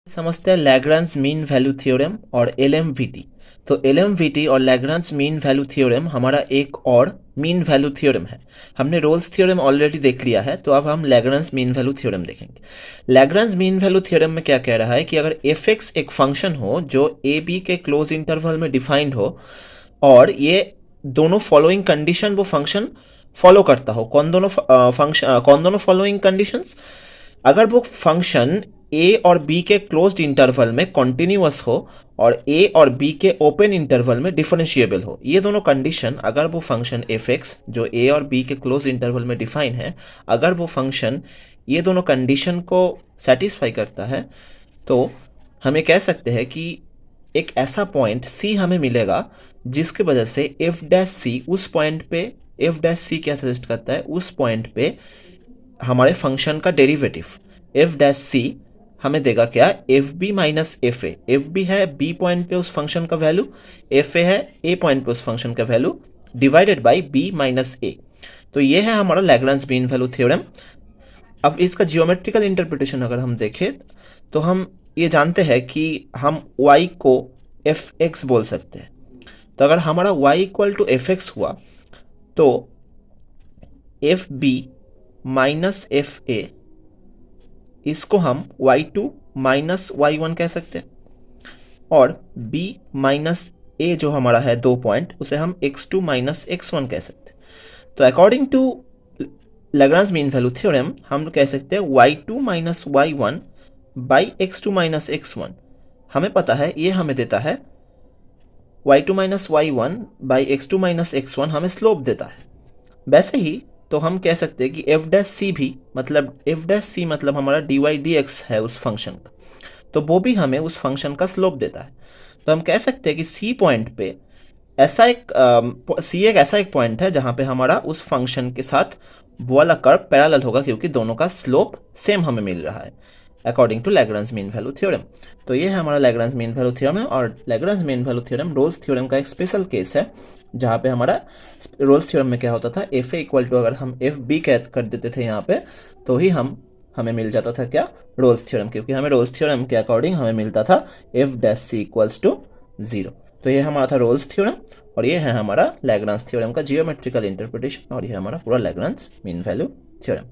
समझते हैं Lagrange mean value theorem और एलएमवीटी। तो एलएमवीटी और लैग्रांज मीन वैल्यू थ्योरम हमारा एक और मीन वैल्यू थ्योरम है। हमने रोल्स थ्योरम ऑलरेडी देख लिया है, तो अब हम लैग्रांज मीन वैल्यू थ्योरम देखेंगे। लैग्रांज मीन वैल्यू थ्योरम में क्या कह रहा है कि अगर एफ एक्स एक फंक्शन हो जो ए बी के क्लोज इंटरवल में डिफाइंड हो और ये दोनों फॉलोइंग कंडीशन वो फंक्शन फॉलो करता हो। कौन दोनों फॉलोइंग कंडीशंस? अगर वो फंक्शन ए और बी के क्लोज्ड इंटरवल में कॉन्टिन्यूअस हो और ए और बी के ओपन इंटरवल में डिफरेंशिएबल हो, ये दोनों कंडीशन अगर वो फंक्शन एफ एक्स जो ए और बी के क्लोज इंटरवल में डिफाइन है, अगर वो फंक्शन ये दोनों कंडीशन को सेटिस्फाई करता है, तो हमें कह सकते हैं कि एक ऐसा पॉइंट सी हमें मिलेगा जिसके वजह से एफ डैश सी उस पॉइंट पे, एफ डैश सी क्या सजेस्ट करता है, उस पॉइंट पे हमारे फंक्शन का डेरिवेटिव एफ डैश सी हमें देगा क्या? F b minus f a. F b है बी पॉइंट पे उस फंक्शन का वैल्यू, एफ ए है ए पॉइंट पे उस फंक्शन का value, divided by B minus A. तो ये है हमारा लैग्रांज मीन वैल्यू थ्योरम। अब इसका जियोमेट्रिकल इंटरप्रिटेशन अगर हम देखें तो हम ये जानते हैं कि हम y को एफ एक्स बोल सकते हैं। तो अगर हमारा y equal to f x हुआ तो f b minus f a, इसको हम y2 माइनस y1 कह सकते हैं, और b माइनस ए जो हमारा है 2 पॉइंट, उसे हम x2 माइनस x1 कह सकते हैं। तो according to Lagrange mean value theorem हम कह सकते हैं y2 minus y1 by x2 minus x1। हमें पता है ये हमें देता है y2 minus y1 by x2 minus x1 हमें स्लोप देता है। वैसे ही तो हम कह सकते हैं कि एफ डैश सी भी, मतलब एफ डैश सी मतलब हमारा डी वाई डी एक्स है उस फंक्शन का, तो वो भी हमें उस फंक्शन का स्लोप देता है। तो हम कह सकते हैं कि सी पॉइंट पे ऐसा एक सी एक ऐसा एक पॉइंट है जहाँ पे हमारा उस फंक्शन के साथ वो वाला कर्व पैरेलल होगा, क्योंकि दोनों का स्लोप सेम हमें मिल रहा है according to Lagrange mean value theorem. तो ये है हमारा लैग्रांज मीन वैल्यू थ्योरम है, और Lagrange mean value theorem Rolle's theorem का एक स्पेशल केस है, जहाँ पे हमारा रोल्स थ्योरम में क्या होता था, एफ ए इक्वल टू अगर हम एफ बी कर देते थे यहाँ पे, तो ही हमें मिल जाता था क्या? रोल्स थ्योरम, क्योंकि हमें रोल्स थ्योरम के अकॉर्डिंग हमें मिलता था f dash c equals to 0। तो ये हमारा था रोल्स थ्योरम, और ये है हमारा लैग्रांज थ्योरम का जियोमेट्रिकल इंटरप्रिटेशन, और ये हमारा पूरा लैग्रांज मीन वैल्यू थ्योरम।